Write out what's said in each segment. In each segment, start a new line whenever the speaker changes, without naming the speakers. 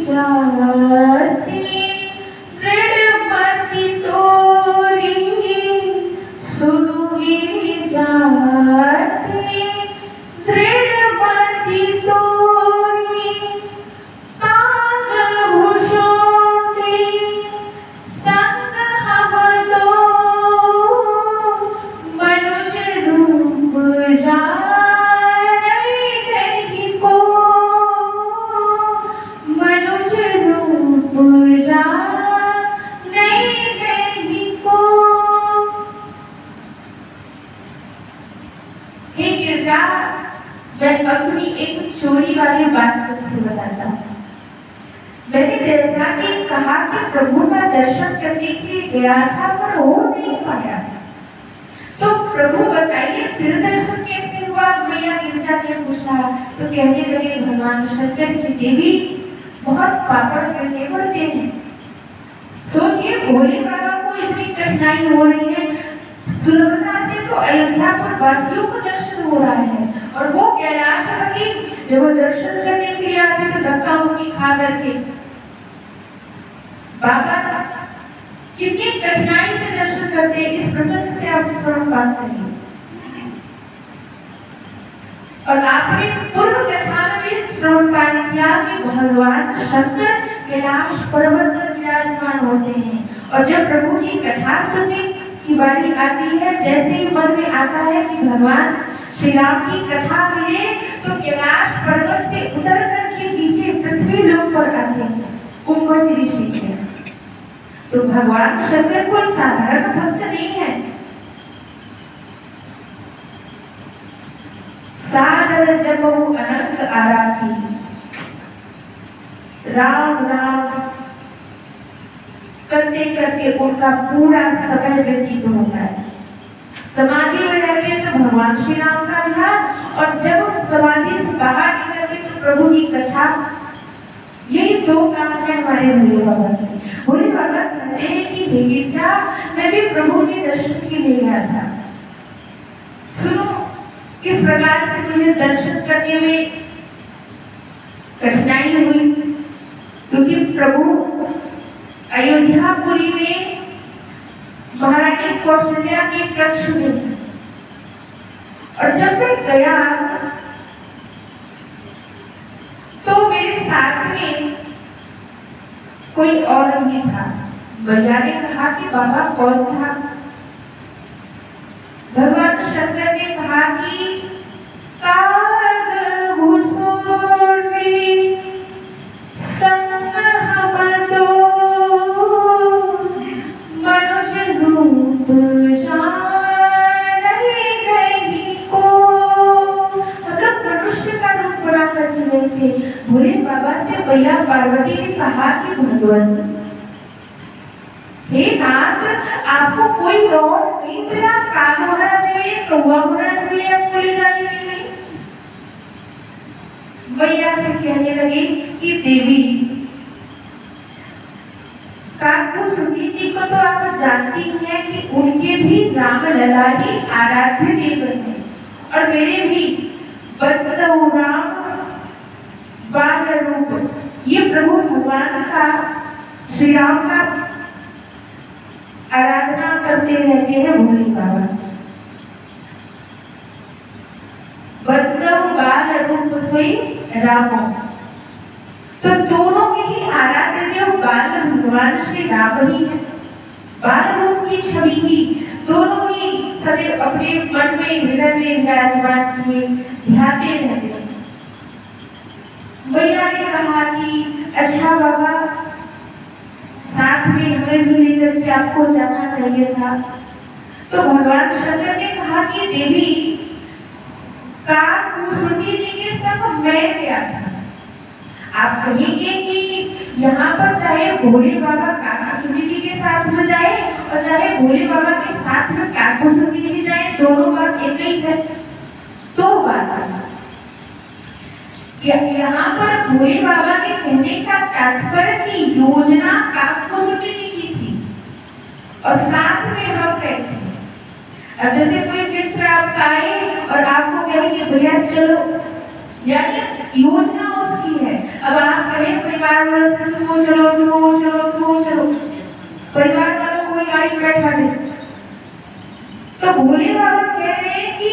जाती दृढ़मति तोरी, सुनुगी जाती दृढ़मति तोरी, पाग भूषोती संग हम दो, मनुज रूप जाने नहीं को, मनुज रूप जाने नहीं को। हे गिरजा, मैं अपनी एक चोरी वाली बात तुमसे बताता हूँ। मैंने जैसा कि कहा कि प्रभु का दर्शन करने के लिए गया था पर हो नहीं पाया, तो प्रभु बताइए फिर दर्शन कैसे हुआ? मैया गिरजा ने पूछा तो कहने लगे भगवान शंकर की देवी बहुत पापड़ करके बढ़ते हैं। सोचिए भोले बाबा को इतनी कठिनाई हो रही है, सुलभता से तो अयोध्यापुर वासियों को दर्शन हो रहा है और वो कैलाशपति जब वो दर्शन करने के लिए आते तो धक्का मुक्की खा करके बाबा कितनी कठिनाई से दर्शन करते हैं। इस प्रसंग से आप स्मरण बात करिए। और आपने पूर्व कथा में भी श्रवण पाठ किया कि भगवान शंकर कैलाश पर्वत पर विराजमान होते हैं और जब प्रभु की कथा सुनने की बारी आती है, जैसे ही मन में आता है कि भगवान श्री राम की कथा मिले तो कैलाश पर्वत से उतर करके नीचे पृथ्वी लोक पर आते हैं कुंभज ऋषि के। तो भगवान शंकर कोई साधारण भक्त नहीं है। सादर जपो अनंत आराधी, राम राम करते करते उनका पूरा समय व्यतीत होता है। समाधि में रहते हैं तो भगवान श्री राम का ध्यान, और जब समाधि से बाहर निकलते तो प्रभु की कथा। यही दो काम है हमारे भोले बाबा के। भोले बाबा कहते हैं कि गिरजा मैं भी प्रभु के दर्शन के लिए गया था। सुनो किस प्रकार से मुझे दर्शन करने में कठिनाई हुई, क्योंकि प्रभु अयोध्यापुरी में महारानी कौशल्या के कक्ष में, और जब मैं गया तो मेरे साथ में कोई और नहीं था। भैया ने कहा कि बाबा कौन था? भगवान शंकर ने कहा कि भोले बाबा से भैया पार्वती ने कहा कि भगवान हे नाथ, आपको कोई और नहीं मिला? कान होना चाहिए, कौवा होना चाहिए आपको ले जाने के लिए। भैया से कहने लगे कि देवी काकभूषुंडी जी को तो आप जानती हैं कि उनके भी राम लला ही आराध्य देव हैं, और मेरे भी बदलऊ राम बाल रूप, ये प्रभु भगवान का श्री राम का आराधना करते रहते हैं भोले बाबा। बदलऊ बाल रूप हुई रामो, तो दोनों के ही आराध्य देव बाल भगवान श्री राम ही है। बाल रूप की छवि ही दोनों ही सदैव अपने मन में हृदय में विराजमान किए ध्याते रहते हैं। भैया ने कहा कि अच्छा बाबा, साथ में हमें भी लेकर के आपको जाना चाहिए था। तो भगवान शंकर ने कहा कि देवी काकभूषुंडी जी के संग मैं गया था। आप कहेंगे कि यहाँ पर चाहे भोले बाबा काकभूषुंडी जी के साथ में जाए और चाहे भोले बाबा के साथ में काकभूषुंडी जी जाए, दोनों बात एक ही है। तो बात यहाँ पर भोले बाबा के कहने का तात्पर्य की योजना काकभूषुंडी जी की थी और साथ में हम गए थे। अब जैसे कोई मित्र आपका आए और आपको कहे कि भैया चलो, यानी योजना उस होती है। अब आप कहें परिवार वालों से तुम चलो, परिवार वालों को गाड़ी में बैठा दे, तो भोले बाबा कह रहे हैं कि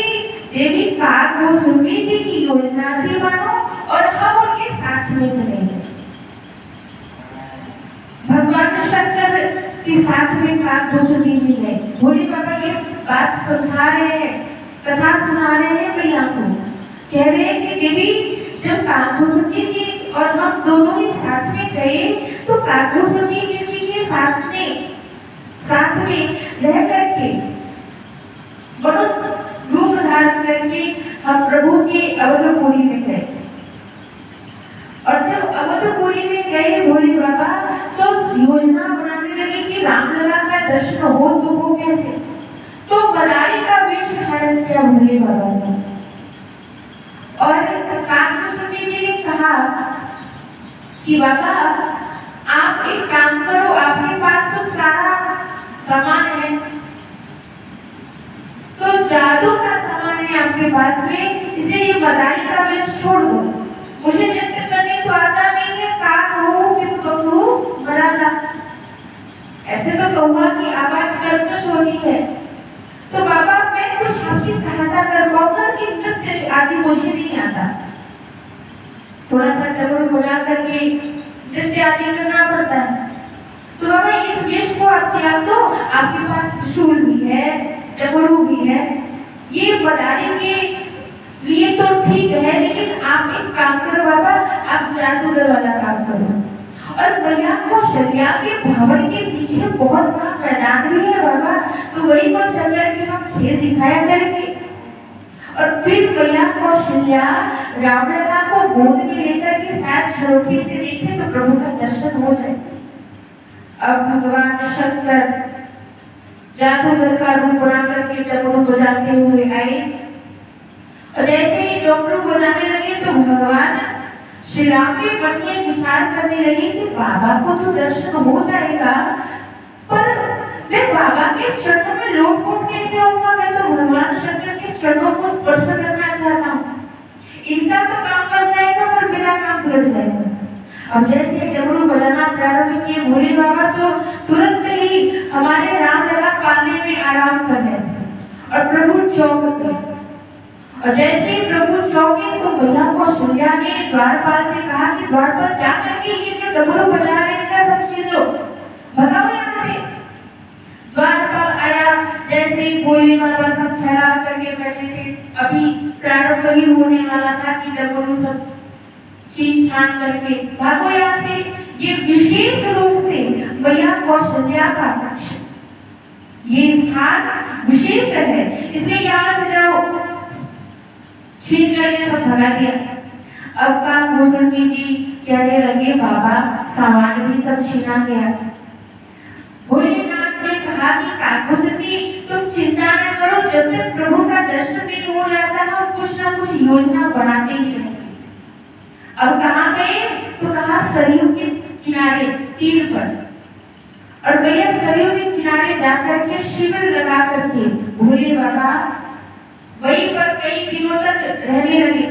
देवी काकभुजुंडी जी की योजना भी मानो और हम उनके साथ में चलेंगे। भगवान शंकर के साथ में काकभुजुंडी जी है। भोले बाबा ये बात समझा रहे हैं, कथा सुना रहे हैं भैया को, कह रहे हैं कि देवी जब काकभुजुंडी जी और हम दोनों ही साथ में गए तो काकभुजुंडी जी के साथ में रह करके मनुष्य रूप धारण करके हम प्रभु के अवधपुरी में गए। और जब अवधपुरी में गए भोले बाबा तो योजना बनाने लगे कि रामलला का दर्शन हो तो वो कैसे। तो मदारी का वेश धारण किया भोले बाबा ने और काकभुजुंडी जी ने कहा कि बाबा आप एक काम करो, आपके पास तो सारा सामान है, तो जादू का सामान है आपके पास में, इसलिए ये मदारी का वेश छोड़ दो। मुझे नृत्य करने को आता नहीं है, काक हो कि बकरू मराला, ऐसे तो कौवा की आवाज कर्कश होती है। तो बाबा मैं कुछ आपकी सहायता कर पाऊंगा कि नृत्य आदि मुझे नहीं आता, थोड़ा सा डमरू बजा करके नृत्य आदि करना पड़ता है। तो बाबा इस वेश को आप त्याग दो, आपके पास त्रिशूल भी है, डमरू भी है, ये मदारी के लिए तो ठीक है, लेकिन आप एक काम करो बाबा, आप जादूगर वाला काम करो। और भैया को शरिया के भवन के पीछे बहुत बड़ा मैदान भी है बाबा, तो वही पर चलकर के हम खेल दिखाया करेंगे। और फिर भैया को शरिया रामलला को गोद में लेकर के साथ झरोखे से देखे तो प्रभु का दर्शन हो जाए। अब भगवान शंकर जादूगर का रूप बना करके डमरू बजाते हुए आए और जैसे ही डमरू बजाने लगे तो भगवान श्री राम के मन में विचार करने लगे कि बाबा को तो दर्शन हो जाएगा, पर मैं बाबा के चरणों में लोटपोट कैसे होऊंगा। मैं तो भगवान शंकर के चरणों को स्पर्श करना चाहता हूँ, इनका तो काम कर जाएगा पर मेरा काम कर जाएगा। अब जैसे डमरू बजाना प्रारंभ किए भोले बाबा तो तुरंत ही हमारे रामलला पालने में आराम कर गए और प्रभु चौक गए। और जैसे ही प्रभु चौके तो भैया को सूर्या ने द्वारपाल से कहा कि द्वारपाल जाकर के ये जो डमरू बजा रहे हैं सब चीजों भगाओ यहाँ से। द्वारपाल आया, जैसे ही भोले बाबा सब फैला करके बैठे थे, अभी प्रारंभ ही होने वाला था कि डमरू सब छीन छान करके भागो यहाँ से। ये विशेष रूप से भैया कौशल्या का कक्ष, ये स्थान विशेष है, इसलिए यहाँ से जाओ, छीन करके सब भगा दिया। अब काकभुजुंडी जी कहने लगे बाबा सामान भी सब छीना गया। भोलेनाथ ने कहा कि काकभुजुंडी तुम चिंता न करो, जब तक प्रभु का दर्शन नहीं हो जाता हम कुछ ना कुछ योजना बनाते ही रहेंगे। अब कहाँ गए तो कहा सरयू के किनारे तीर पर, और भैया सरयू के किनारे जाकर के शिविर लगा करके भोले बाबा वहीं पर कई दिनों तक रहने लगे।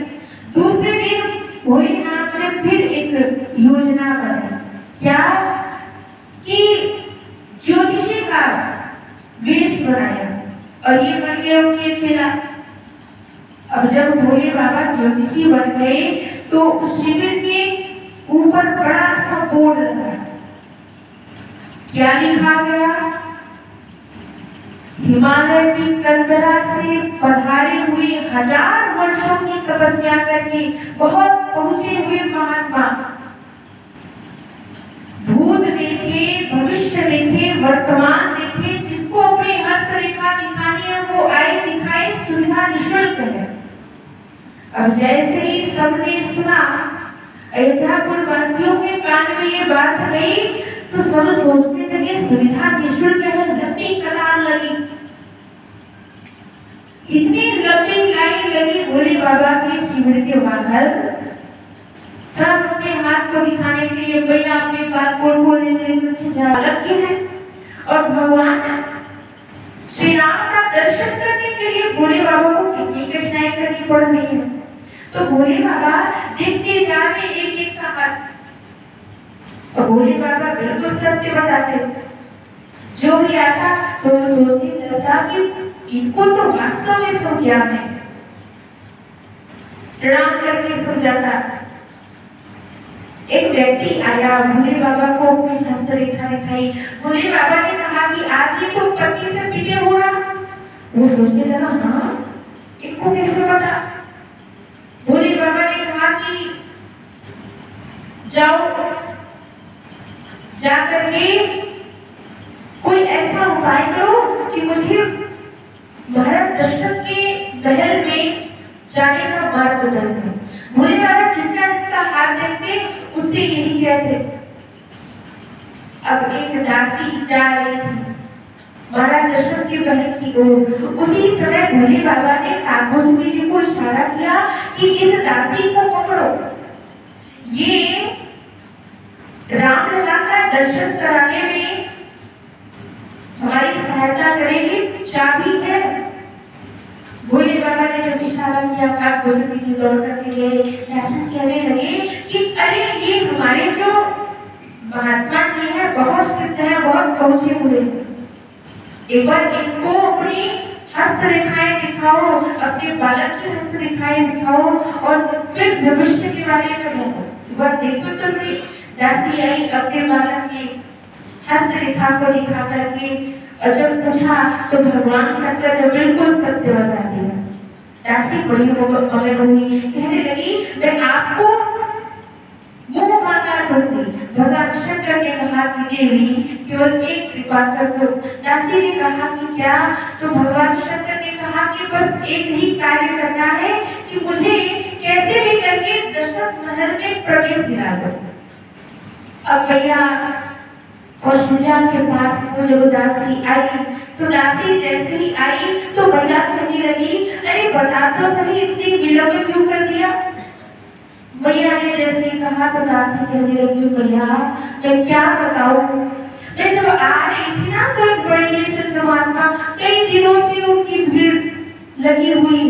दूसरे दिन भोलेनाथ ने फिर एक योजना बनाई, क्या कि ज्योतिषी का वेश बनाया और ये बन गया उनके चेला। अब जब भोले बाबा ज्योतिषी बन गए तो शिविर के ऊपर बड़ा सा बोर्ड लगा, क्या लिखा गया, हिमालय की कंदरा से पधारे हुए 1000 वर्षों की तपस्या करके बहुत पहुंचे हुए महात्मा, भूत देखे, भविष्य देखे, वर्तमान देखे, जिसको अपनी हस्तरेखा दिखानी है वो आए दिखाए, सुविधा निःशुल्क है। अब जैसे ही सबने सुना, अयोध्यापुर वासियों के कान में ये बात गई तो सब सोचने लगे सुविधा निःशुल्क है, लंबी कतार लगी, इतनी लंबी लाइन लगी भोले बाबा के शिविर के बाहर। सब अपने हाथ को दिखाने के लिए भैया अपने पासपोर्ट को लेने अलग की है और भगवान श्री राम का दर्शन करने के लिए भोले बाबा को कितनी कठिनाई करनी पड़ रही है। तो भोले बाबा देखते जा रहे एक एक का हाथ, और भोले बाबा बिल्कुल सत्य बताते। जो भी आता तो सोचने लगता कि इनको तो वास्तव में सब ज्ञान है, प्रणाम करके सो जाता। एक व्यक्ति आया, भोले बाबा को अपनी हस्तरेखा दिखाई। भोले बाबा ने कहा कि आज ये तो पति से पिटे हो रहा। वो सोचने लगा, हाँ इनको कैसे पता। भोले बाबा ने कहा कि जाओ, जाकर के कोई ऐसा उपाय करो कि मुझे महाराज दशरथ के महल में जाने का मार्ग बदल दे। भोले बाबा जिसका हाथ देखते उससे यही कहते। अब एक दासी जा रही थी महाराज दशरथ के महल की ओर। उसी समय भोले बाबा ने काकोसुरी जी को इशारा किया कि इस दासी को पकड़ो, ये रामलला का दर्शन कराने में हमारी सहायता करेगी, चाबी है। भोले बाबा ने जब इशारा किया, काकोसुरी जी दौड़ करके गए। ऐसा कहने लगे कि अरे ये हमारे जो महात्मा जी हैं बहुत सिद्ध है, बहुत पहुंचे हुए। एक बार इनको अपनी हस्तरेखाएं दिखाओ, अपने बालक की हस्तरेखाएं दिखाओ और फिर भविष्य के बारे में बताओ। एक बार देखो तो सही। दासी आई, अपने बालक की हस्तरेखा को दिखा करके, और जब पूछा तो भगवान शंकर ने बिल्कुल सत्य बता दिया। दासी बड़ी मगन हुई, कहने लगी मैं आपको मुंह मांगा दूंगी। भगवान शंकर ने कहा कि देवी केवल एक कृपा कर दो। दासी ने कहा कि क्या? तो भगवान शंकर ने कहा कि बस एक ही कार्य करना है कि मुझे कैसे भी करके दशरथ महल में प्रवेश दिला दो। अब भैया कौशल्या के पास वो जब दासी आई, तो दासी जैसे ही आई तो भैया कहने लगी अरे बता तो सही इतनी विलंब क्यों कर दिया। भैया ने जैसे ही कहा तो दासी कहने लगी भैया मैं क्या बताऊं, मैं जब आ रही थी ना तो एक बड़े संत महात्मा कई दिनों से उनकी भीड़ लगी हुई,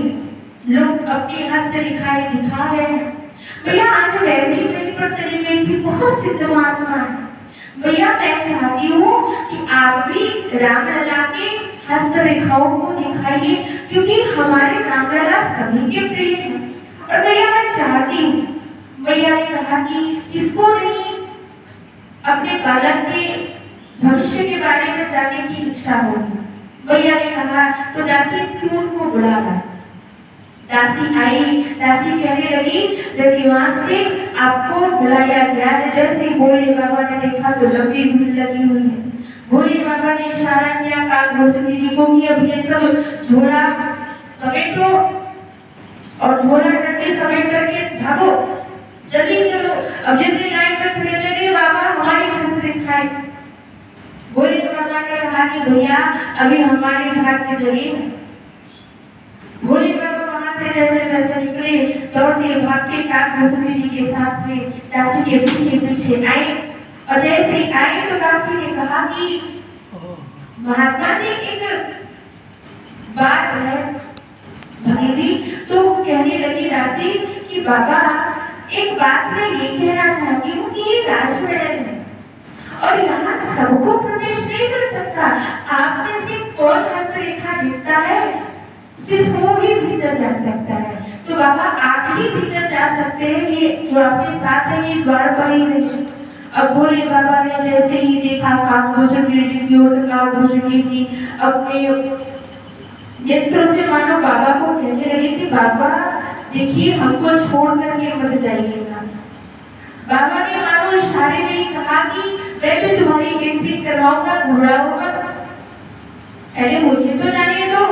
लोग अपनी हस्तरेखाएं दिखा रहे हैं। भैया आज मैं भी कहीं पर चली गई थी, बहुत सिद्ध महात्मा है। भैया मैं चाहती हूँ कि आप भी रामलला के हस्तरेखाओं को दिखाइए, क्योंकि हमारे रामलला सभी के प्रिय हैं। और भैया मैं चाहती हूँ, भैया ने कहा कि इसको नहीं, अपने बालक के भविष्य के बारे में जानने की इच्छा होगी। भैया ने कहा तो दासी क्यों उनको बुलावा। दासी आई, दासी कहने लगी रविवार से आपको बुलाया गया है। जैसे भोले बाबा ने देखा तो लंबी भीड़ लगी हुई है। भोले बाबा ने इशारा किया काकोसुरी जी को कि अब ये सब झोला समेटो और झोला डंडे समेट करके भागो, जल्दी चलो। अब जैसे लाइन पर खड़े लगे बाबा हमारी हस्तरेखाएं। भोले बाबा ने कहा कि भैया अभी हमारे भाग की जगह। भोले बाबा जैसे जैसे निकले दौड़ते भागते काकोसुरी जी के साथ में दासी के पीछे पीछे आए। और जैसे ही आए तो दासी ने कहा कि महात्मा जी एक बात है भाई। तो कहने लगी दासी कि बाबा एक बात मैं ये कहना चाहती हूँ कि ये राजमहल है और यहाँ सबको प्रवेश नहीं कर सकता। आप में से कौन हस्तरेखा दिखता है सिर्फ वो ही भीतर जा सकता है। तो बाबा आप ही भीतर जा सकते हैं, ये जो आपके साथ है ये द्वार पर ही है। अब भोले बाबा ने जैसे ही देखा काकोसुरी जी की ओर, काकोसुरी जी अपने नेत्रों से मानो बाबा को कहने लगे कि बाबा देखिए हमको छोड़ करके मत जाइएगा। बाबा ने मानो इशारे में ही कहा कि मैं तो तुम्हारी गिनती करवाऊंगा, घोड़ा होगा, अरे मुझे तो जाने दो।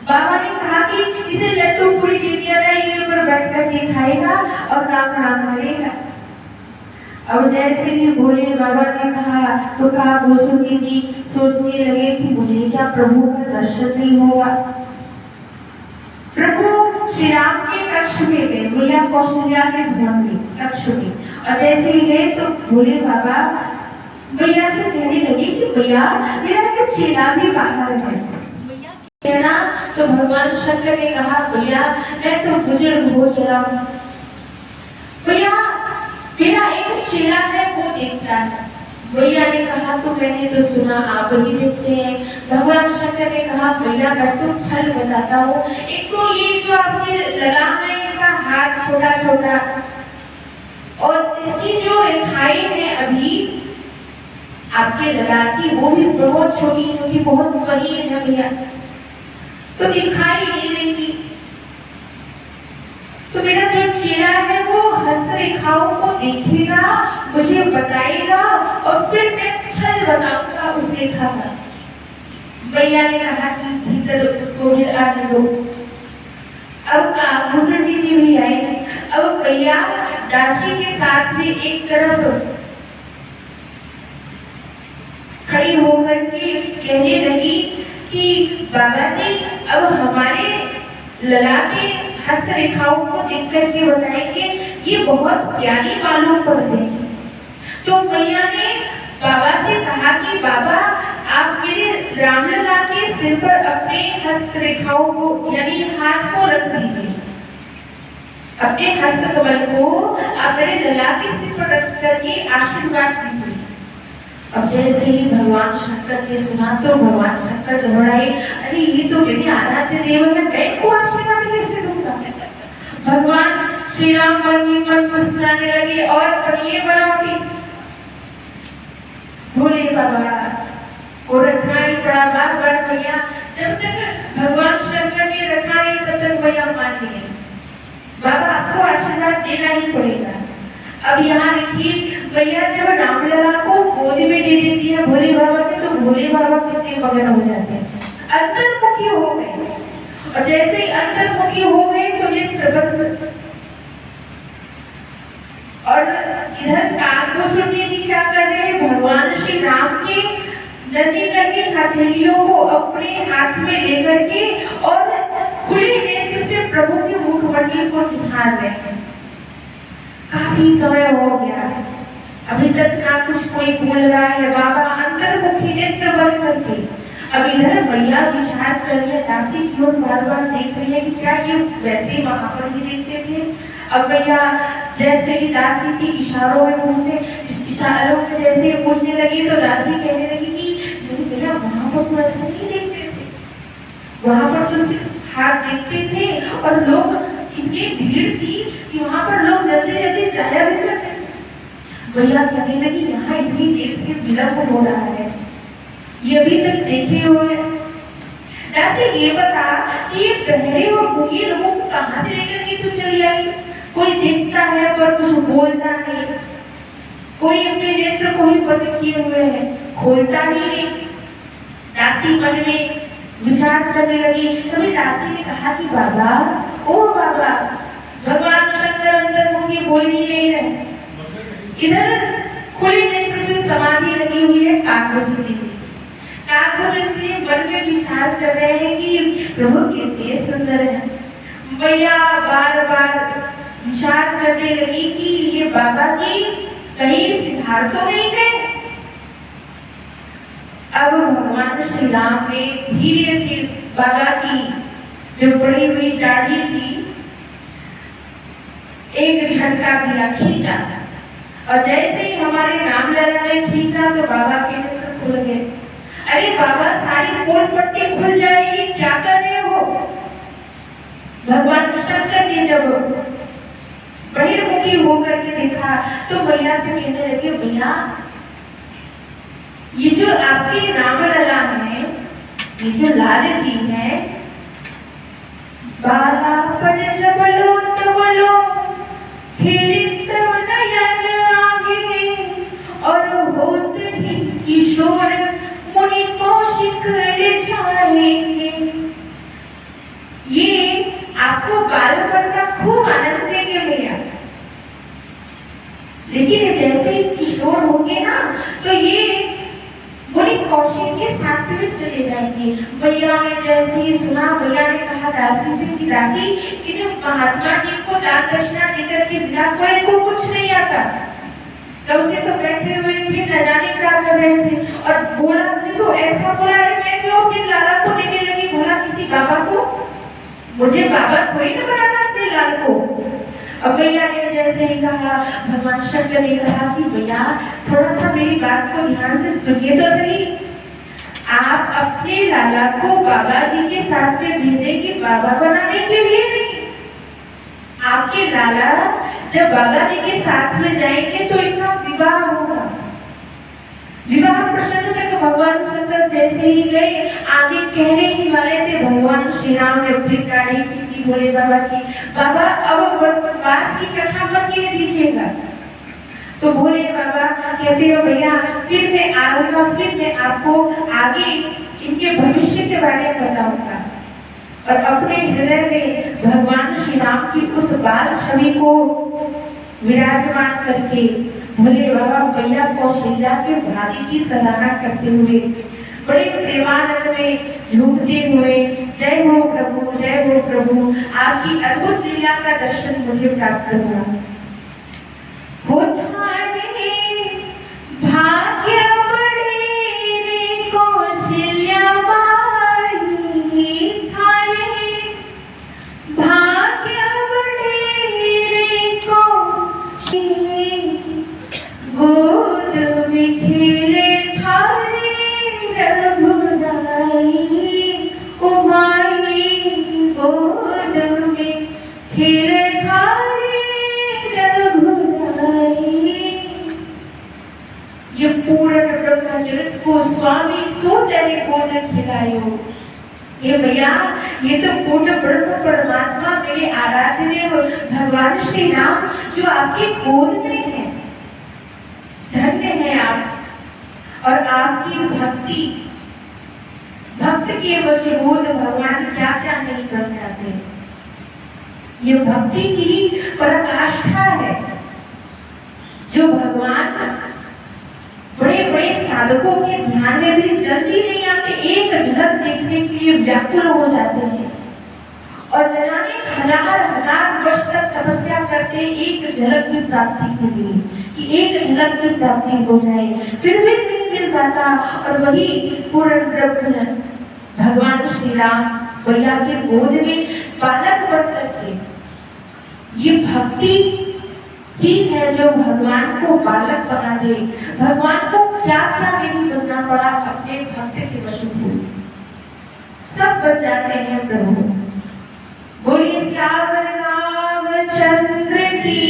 बाबा ने कहा कि इसे लड्डू पूरी दे दिया जाए, ये ऊपर बैठ कर के खाएगा और राम राम करेगा। अब जैसे ही भोले बाबा ने कहा तो काकोसुरी जी सोचने लगे कि मुझे क्या प्रभु का दर्शन नहीं होगा। प्रभु श्री राम के कक्ष में गए, भैया कौशल्या के भवन में कक्ष में। और जैसे ही गए तो भोले बाबा भैया से कहने लगे कि भैया मेरा चेला भी बाहर है। है ना। तो भगवान शंकर ने कहा भैया मैं तो बुजुर्ग हो चला हूँ, भैया मेरा एक चेला है वो देखता है। भैया ने कहा तो मैंने तो सुना आप ही देखते हैं। भगवान शंकर ने कहा भैया मैं तो फल बताता हूँ। एक तो ये जो आपके लगाम है इसका हाथ छोटा छोटा और इसकी जो रेखाएं है अभी आपके लगाम की वो भी बहुत छोटी छोटी बहुत बड़ी है भैया, तो दिखाई नहीं देती। तो मेरा जो चेहरा है वो हस्तरेखाओं को देखेगा, मुझे बताएगा और फिर मैं फल बताऊंगा उस रेखा का। भैया ने कहा कि भीतर उसको आने दो। अब भूषण जी भी आए। अब भैया दासी के साथ में एक तरफ खड़ी होकर के कहने लगी कि बाबा जी अब हमारे ललाटे हस्तरेखाओं को देख करके बताएंगे, ये बहुत ज्ञानी मालूम पड़ते हैं। तो भैया ने बाबा से कहा कि बाबा आप मेरे रामलला के सिर पर अपने हस्तरेखाओं को यानी हाथ को रख दीजिए, अपने हस्त कमल को आप मेरे लला के सिर पर रख करके आशीर्वाद दीजिए। अब जैसे ही भगवान शंकर ने सुना तो भगवान शंकर घबराए, अरे ये तो मेरी आराध्य देव है, मैं इनको आशीर्वाद कैसे दूंगा। भगवान श्री राम मन मुस्कुराने लगे और कहिए बनाओगी भोले बाबा को रखना ही पड़ा। बार भैया जब तक भगवान शंकर ने रखा नहीं तब तक भैया मान लिए, बाबा आपको आशीर्वाद देना ही पड़ेगा। अब यहाँ देखिए भैया जब रामलला को गोदी में दे देती है भोले बाबा के, तो भोले बाबा कितने मगन हो जाते हैं, अंतर्मुखी हो गए। और जैसे ही अंतर्मुखी हो गए तो ये प्रबंध और इधर काकभूषण जी क्या कर रहे हैं, भगवान श्री राम के नन्ही नन्ही हथेलियों को अपने हाथ में लेकर के और खुले नेत्र से प्रभु के मुखमंडल को निहार रहे हैं। काफी समय हो गया, अभी तक ना कुछ कोई बोल रहा है। बाबा अंतर्मुखी नेत्र बंद करके अब इधर भैया विचार कर रही है, दासी की ओर बार बार देख रही है कि क्या ये वैसे वहां पर ही देखते थे। अब भैया जैसे ही दासी की इशारों में जैसे बोलने लगी तो दासी कहने लगी कि भैया वहां पर तो ऐसा नहीं देखते थे, वहां पर तो सिर्फ हाथ देखते थे और लोग इतनी भीड़ थी कि वहां पर लोग जल्दी जल्दी जाया भी करते थे। भैया कहने लगी यहाँ इतनी देर से विलंब हो रहा है, ये अभी तक देखे हुए। दासी ये बता कि ये पहले और भूखे लोगों को कहाँ से लेकर के तो चली आई, कोई देखता है पर कुछ बोलता नहीं, कोई अपने नेत्र को ही बंद किए हुए है, खोलता ही नहीं। दासी मन में विचार करने लगी। तभी दासी ने कहा कि बाबा ओ बाबा, भगवान शंकर अंतर्मुखी बोल ही नहीं है, इधर खुले नेत्र से समाधि लगी हुई है काकभूषण जी। काकभूषण जी मन में विचार कर रहे हैं कि प्रभु कितने सुंदर है। भैया बार बार विचार करने लगी कि ये बाबा जी कहीं सिद्धार्थ तो नहीं गए। अब भगवान श्री राम ने धीरे से बाबा की जो पड़ी हुई दाढ़ी थी एक झटका दिया, खींचा, और जैसे ही हमारे रामलला ने खींचा तो बाबा के नेत्र खुल गए। अरे बाबा सारी पोल पट्टी खुल जाएगी, क्या कर रहे हो। भगवान शंकर ने जब बहिर्मुखी होकर के देखा तो भैया से कहने लगे, भैया ये जो आपके रामलला है, ये जो लाल जी है, बाला पर जबलो तबलो खेलित नयन आगे और होत ही किशोर मुनि कौशिक रिझाएंगे। ये आपको बालपन का खूब आनंद देंगे भैया, लेकिन जैसे ही किशोर होंगे ना तो ये मुनि कौशिक के साथ में चले जाएंगे। भैया ने जैसे ही सुना, भैया ने कहा दासी से कि दासी कि महात्मा जी को दान दक्षिणा देकर के बिना कोई को कुछ नहीं आता, तब से तो बैठे हुए थे, न जाने क्या कर रहे थे, और बोला तो ऐसा बोला है मैं क्यों अपने लाला को देने लगी, भला किसी कि बाबा को, मुझे बाबा कोई न बनाना अपने लाल को। अब भैया ने जैसे ही कहा, भगवान शंकर ने कहा कि भैया थोड़ा सा मेरी बात को ध्यान से सुनिए तो सही। आप अपने लाला को बाबा जी के साथ में भेजेंगे बाबा बनाने के लिए नहीं। आपके लाला जब बाबा जी के साथ में जाएंगे तो इनका विवाह होगा। विवाह प्रसंग तक भगवान शंकर जैसे ही गए, आगे कहने ही वाले थे भगवान श्री राम ने अपनी गाड़ी की बोले बाबा की, बाबा अब वनवास की कथा मत कह दीजिएगा। तो बोले बाबा कहते हो भैया फिर मैं आऊंगा, फिर मैं आपको आगे इनके भविष्य के बारे में बताऊंगा। और अपने हृदय में भगवान श्री राम की उस बाल छवि को विराजमान करके बोले बाबा भैया कौशल्या के भाग्य की सराहना करते हुए बड़े प्रेमानंद में झूमते हुए, जय हो प्रभु, आपकी अद्भुत लीला का दर्शन मुझे प्राप्त हुआ। भाग्य बड़े रे कौशल्या बाई थारे, भाग्य बड़े रे कौशल्या गोद में खेले थारे रघुराई, ओ माई गोद में खेले थारे रघुराई। ये पूर्ण ब्रह्म जगत को स्वामी सो तेरे गोद खिलायो। ये भैया ये तो पूर्ण ब्रह्म परमात्मा मेरे आराध्य देव भगवान श्री राम जो आपके गोद में है। धन्य है आप और आपकी भक्ति, भक्त के वशीभूत भगवान क्या क्या नहीं कर जाते। ये भक्ति की पराकाष्ठा है जो भगवान बड़े बड़े साधकों के ध्यान में भी जल्दी नहीं आते, एक झलक देखने के लिए व्याकुल हो जाते हैं और जाने हजार वर्ष तक तपस्या करते एक झलक की प्राप्ति के लिए कि एक झलक की प्राप्ति हो जाए, फिर भी नहीं मिल पाता। और वही पूर्ण ब्रह्म भगवान श्री राम भैया के गोद में बालक बन करके, ये भक्ति ही है जो भगवान को बालक बना दे। भगवान को क्या क्या नहीं बनना पड़ा, अपने भक्त के वशीभूत सब बन जाते हैं प्रभु। बोलिए श्याम रामचंद्र की